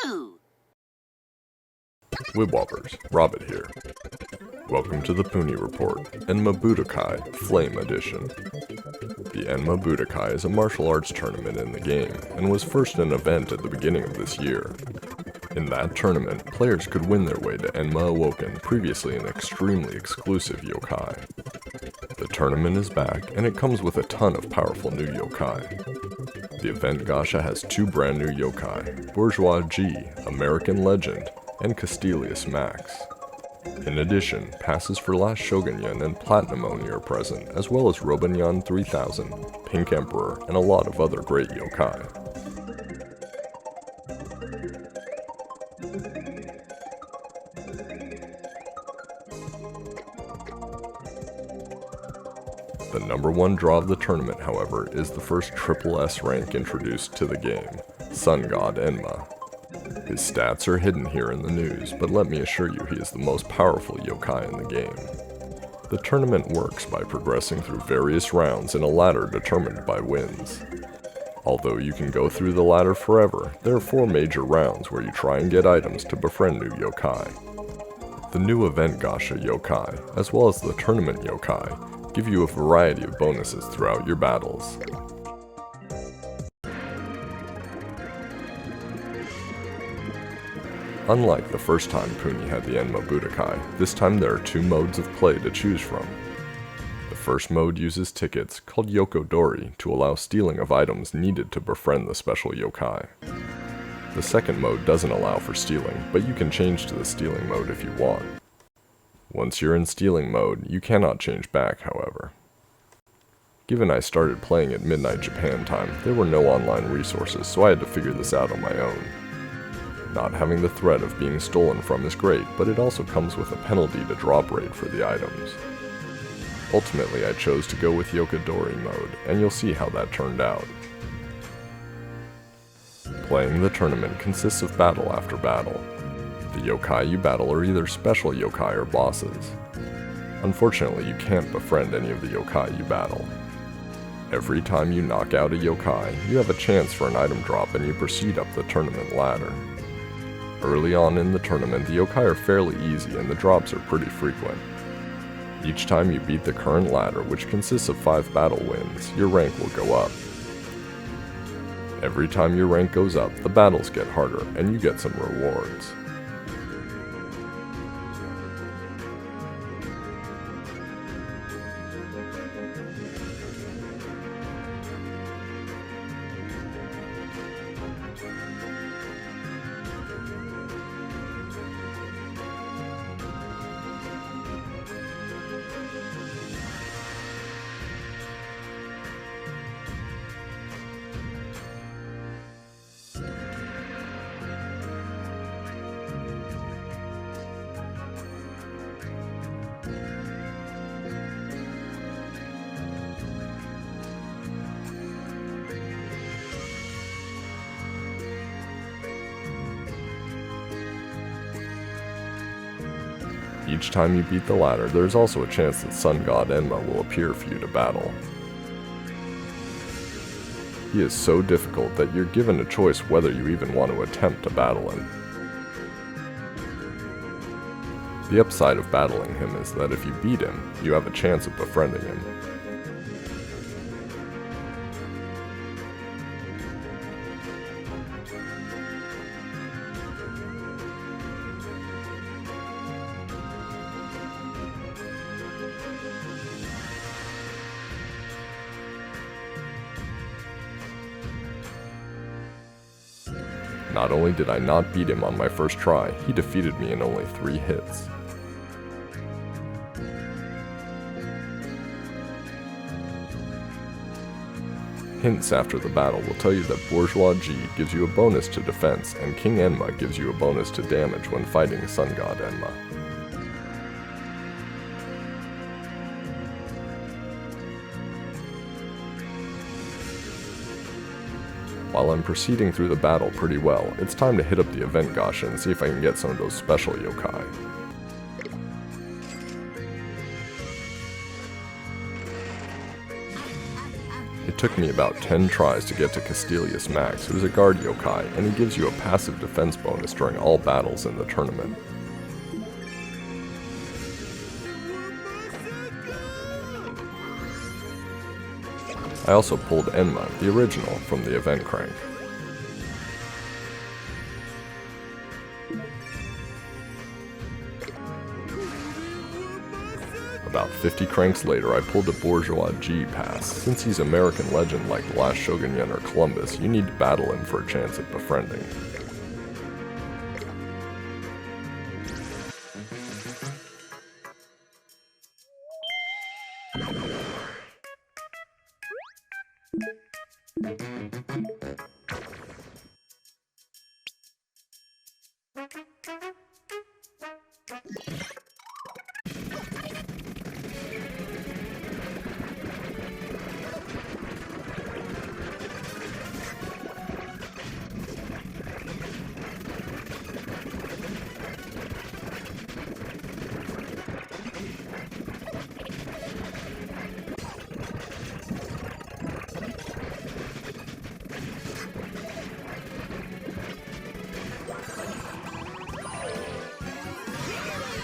too. Wibwobbers, Robbett here. Welcome to the Puni Report, Enma Budo-Kai Flame Edition. The Enma Budo-Kai is a martial arts tournament in the game, and was first an event at the beginning of this year. In that tournament, players could win their way to Enma Awoken, previously an extremely exclusive yokai. The tournament is back, and it comes with a ton of powerful new yokai. The event Gasha has 2 brand new yokai, Bourgeois G, Merican Legend, and Castilius Max. In addition, passes for Last Shogunyan and Platinum Oni are present, as well as Robbett 3000, Pink Emperor, and a lot of other great yokai. The number 1 draw of the tournament, however, is the first SSS rank introduced to the game, God Enma. His stats are hidden here in the news, but let me assure you he is the most powerful yokai in the game. The tournament works by progressing through various rounds in a ladder determined by wins. Although you can go through the ladder forever, there are 4 major rounds where you try and get items to befriend new yokai. The new event Gasha yokai, as well as the tournament yokai, give you a variety of bonuses throughout your battles. Unlike the first time Puni had the Enma Budo-Kai, this time there are 2 modes of play to choose from. The first mode uses tickets, called Yokodori, to allow stealing of items needed to befriend the special yokai. The second mode doesn't allow for stealing, but you can change to the stealing mode if you want. Once you're in stealing mode, you cannot change back, however. Given I started playing at midnight Japan time, there were no online resources, so I had to figure this out on my own. Not having the threat of being stolen from is great, but it also comes with a penalty to drop rate for the items. Ultimately, I chose to go with Yokodori mode, and you'll see how that turned out. Playing the tournament consists of battle after battle. The yokai you battle are either special yokai or bosses. Unfortunately, you can't befriend any of the yokai you battle. Every time you knock out a yokai, you have a chance for an item drop and you proceed up the tournament ladder. Early on in the tournament, the yokai are fairly easy and the drops are pretty frequent. Each time you beat the current ladder, which consists of 5 battle wins, your rank will go up. Every time your rank goes up, the battles get harder and you get some rewards. Each time you beat the ladder, there is also a chance that God Enma will appear for you to battle. He is so difficult that you're given a choice whether you even want to attempt to battle him. The upside of battling him is that if you beat him, you have a chance of befriending him. Not only did I not beat him on my first try, he defeated me in only 3 hits. Hints after the battle will tell you that Bourgeois G gives you a bonus to defense, and King Enma gives you a bonus to damage when fighting God Enma. While I'm proceeding through the battle pretty well, it's time to hit up the event Gasha and see if I can get some of those special yokai. It took me about 10 tries to get to Castilius Max, who is a guard yokai, and he gives you a passive defense bonus during all battles in the tournament. I also pulled Enma, the original, from the event crank. About 50 cranks later, I pulled a Bourgeois G pass. Since he's a Merican legend like the last Shogun or Columbus, you need to battle him for a chance at befriending.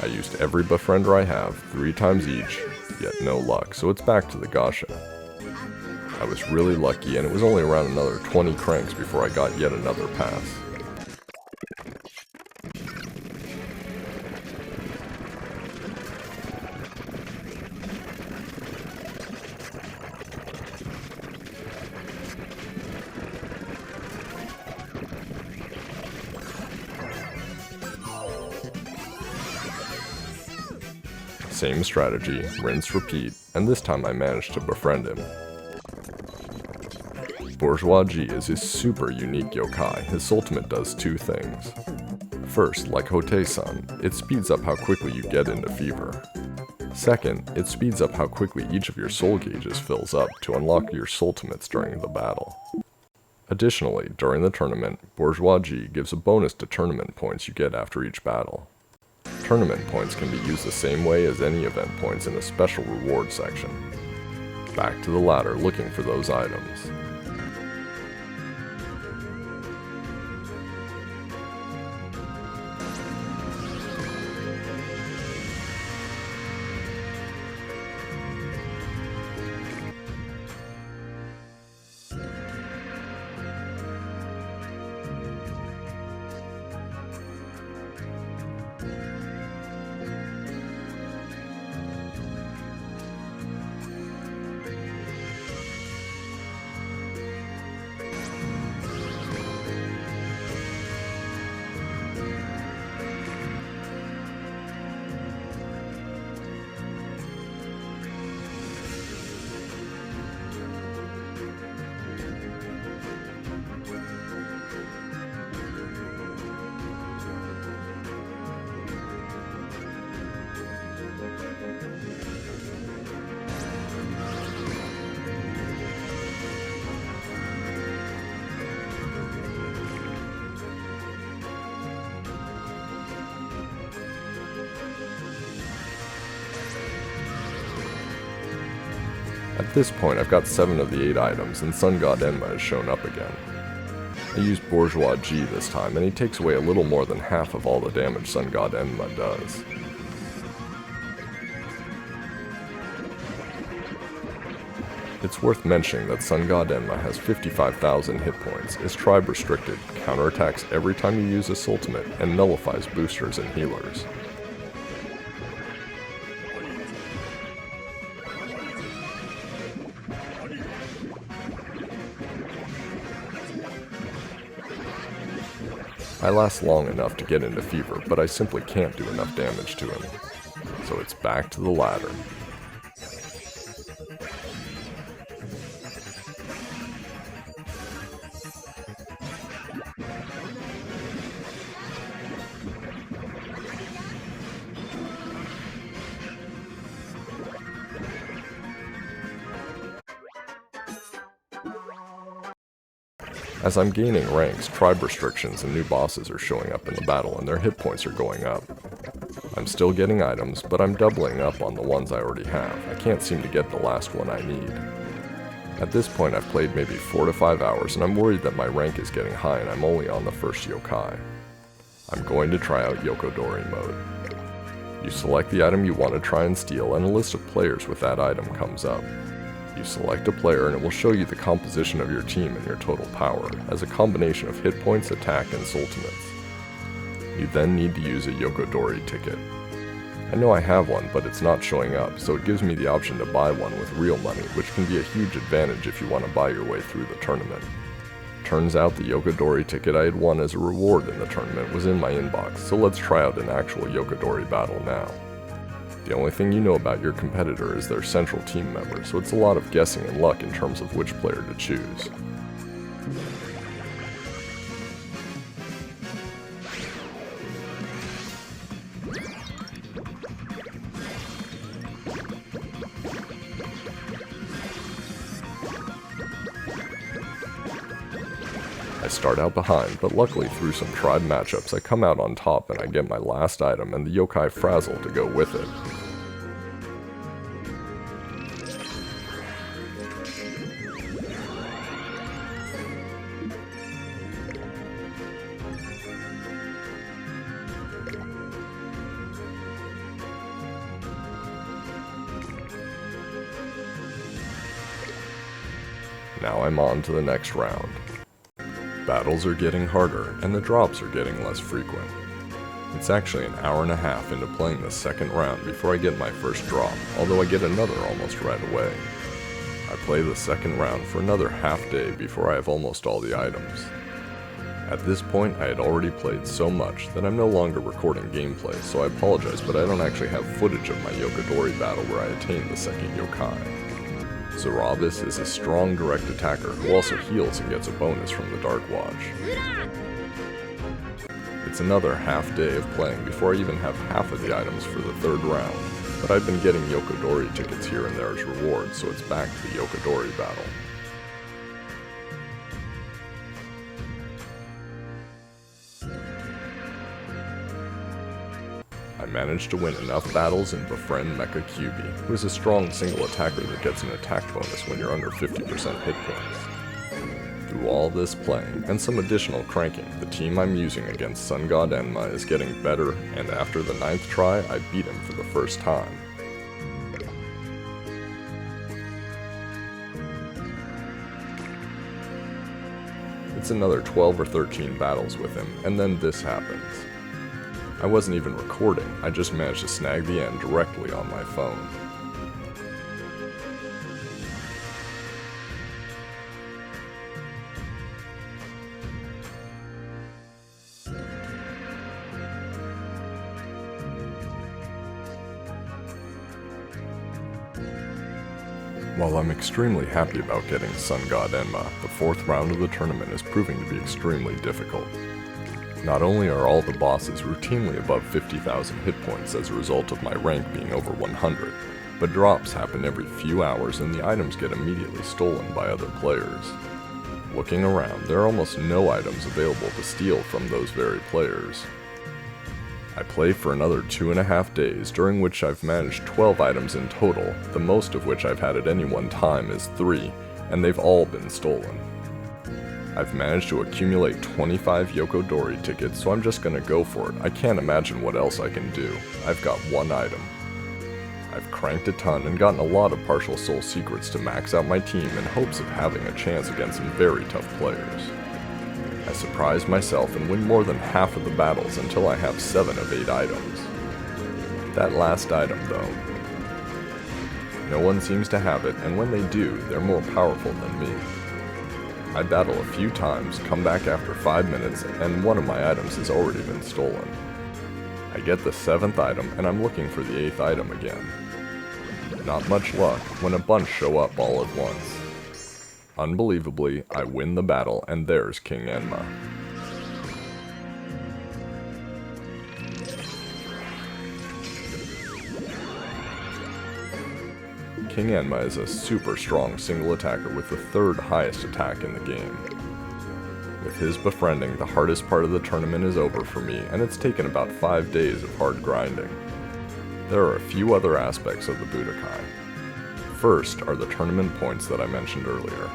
I used every befriender I have, 3 times each, yet no luck, so it's back to the Gasha. I was really lucky, and it was only around another 20 cranks before I got yet another pass. Same strategy, rinse, repeat, and this time I managed to befriend him. Bourgeois G is his super unique yokai. His ultimate does 2 things. First, like Hotei-san, it speeds up how quickly you get into fever. Second, it speeds up how quickly each of your soul gauges fills up to unlock your ultimates during the battle. Additionally, during the tournament, Bourgeois G gives a bonus to tournament points you get after each battle. Tournament points can be used the same way as any event points in a special reward section. Back to the ladder looking for those items. At this point, I've got 7 of the 8 items, and Sun God Enma has shown up again. I used Bourgeois G this time, and he takes away a little more than half of all the damage Sun God Enma does. It's worth mentioning that Sun God Enma has 55,000 hit points, is tribe restricted, counterattacks every time you use his ultimate, and nullifies boosters and healers. I last long enough to get into fever, but I simply can't do enough damage to him. So it's back to the ladder. As I'm gaining ranks, tribe restrictions and new bosses are showing up in the battle and their hit points are going up. I'm still getting items, but I'm doubling up on the ones I already have. I can't seem to get the last one I need. At this point I've played maybe 4 to 5 hours and I'm worried that my rank is getting high and I'm only on the first yokai. I'm going to try out Yokodori mode. You select the item you want to try and steal and a list of players with that item comes up. You select a player and it will show you the composition of your team and your total power, as a combination of hit points, attack, and ultimates. You then need to use a Yokodori ticket. I know I have one, but it's not showing up, so it gives me the option to buy one with real money, which can be a huge advantage if you want to buy your way through the tournament. Turns out the Yokodori ticket I had won as a reward in the tournament was in my inbox, so let's try out an actual Yokodori battle now. The only thing you know about your competitor is their central team member, so it's a lot of guessing and luck in terms of which player to choose. I start out behind, but luckily through some tried matchups I come out on top and I get my last item and the Yokai Frazzle to go with it. Now I'm on to the next round. Battles are getting harder, and the drops are getting less frequent. It's actually an hour and a half into playing the second round before I get my first drop, although I get another almost right away. I play the second round for another half day before I have almost all the items. At this point I had already played so much that I'm no longer recording gameplay, so I apologize, but I don't actually have footage of my Yokodori battle where I attained the second yokai. Robbett is a strong direct attacker who also heals and gets a bonus from the Dark Watch. It's another half day of playing before I even have half of the items for the third round, but I've been getting Yokodori tickets here and there as rewards, so it's back to the Yokodori battle. I managed to win enough battles and befriend Mecha Kyubi, who is a strong single attacker that gets an attack bonus when you're under 50% hit points. Through all this playing, and some additional cranking, the team I'm using against Sun God Enma is getting better, and after the 9th try, I beat him for the first time. It's another 12 or 13 battles with him, and then this happens. I wasn't even recording, I just managed to snag the end directly on my phone. While I'm extremely happy about getting Sun God Enma, the 4th round of the tournament is proving to be extremely difficult. Not only are all the bosses routinely above 50,000 hit points as a result of my rank being over 100, but drops happen every few hours and the items get immediately stolen by other players. Looking around, there are almost no items available to steal from those very players. I play for another 2.5 days, during which I've managed 12 items in total, the most of which I've had at any one time is 3, and they've all been stolen. I've managed to accumulate 25 Yokodori tickets, so I'm just gonna go for it. I can't imagine what else I can do. I've got one item. I've cranked a ton and gotten a lot of partial soul secrets to max out my team in hopes of having a chance against some very tough players. I surprise myself and win more than half of the battles until I have 7 of 8 items. That last item though, no one seems to have it, and when they do, they're more powerful than me. I battle a few times, come back after 5 minutes, and one of my items has already been stolen. I get the 7th item, and I'm looking for the 8th item again. Not much luck when a bunch show up all at once. Unbelievably, I win the battle, and there's King Enma. King Enma is a super strong single attacker with the 3rd highest attack in the game. With his befriending, the hardest part of the tournament is over for me, and it's taken about 5 days of hard grinding. There are a few other aspects of the Budo-Kai. First are the tournament points that I mentioned earlier.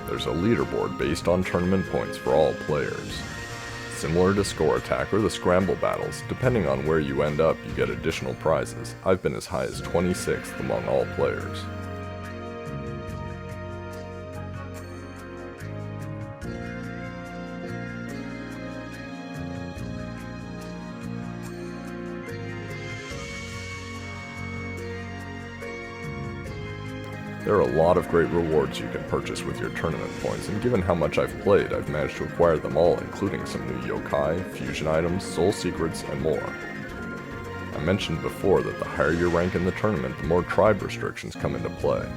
There's a leaderboard based on tournament points for all players. Similar to Score Attack or the Scramble battles, depending on where you end up, you get additional prizes. I've been as high as 26th among all players. There are a lot of great rewards you can purchase with your tournament points, and given how much I've played, I've managed to acquire them all, including some new yokai, fusion items, soul secrets, and more. I mentioned before that the higher your rank in the tournament, the more tribe restrictions come into play.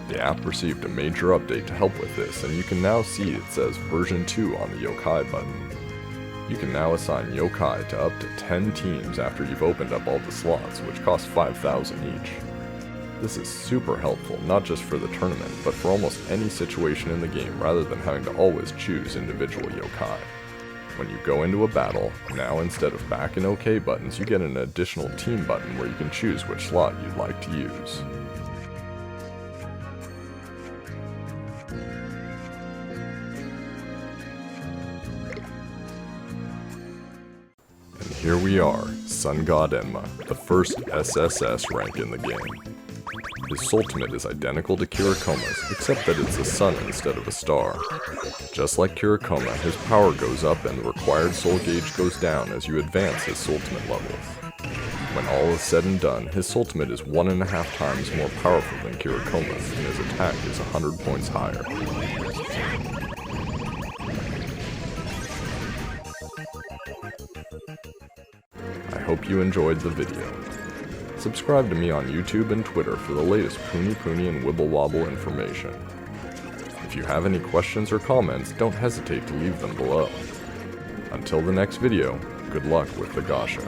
The app received a major update to help with this, and you can now see it says version 2 on the yokai button. You can now assign yokai to up to 10 teams after you've opened up all the slots, which cost 5,000 each. This is super helpful, not just for the tournament, but for almost any situation in the game rather than having to always choose individual yokai. When you go into a battle, now instead of back and OK buttons, you get an additional team button where you can choose which slot you'd like to use. And here we are, Sun God Enma, the first SSS rank in the game. His Soultimate is identical to Kirakoma's, except that it's a sun instead of a star. Just like Kirakoma, his power goes up and the required soul gauge goes down as you advance his Soultimate levels. When all is said and done, his Soultimate is 1.5 times more powerful than Kirakoma's, and his attack is 100 points higher. I hope you enjoyed the video. Subscribe to me on YouTube and Twitter for the latest Puni Puni and Wibble Wobble information. If you have any questions or comments, don't hesitate to leave them below. Until the next video, good luck with the Gasha.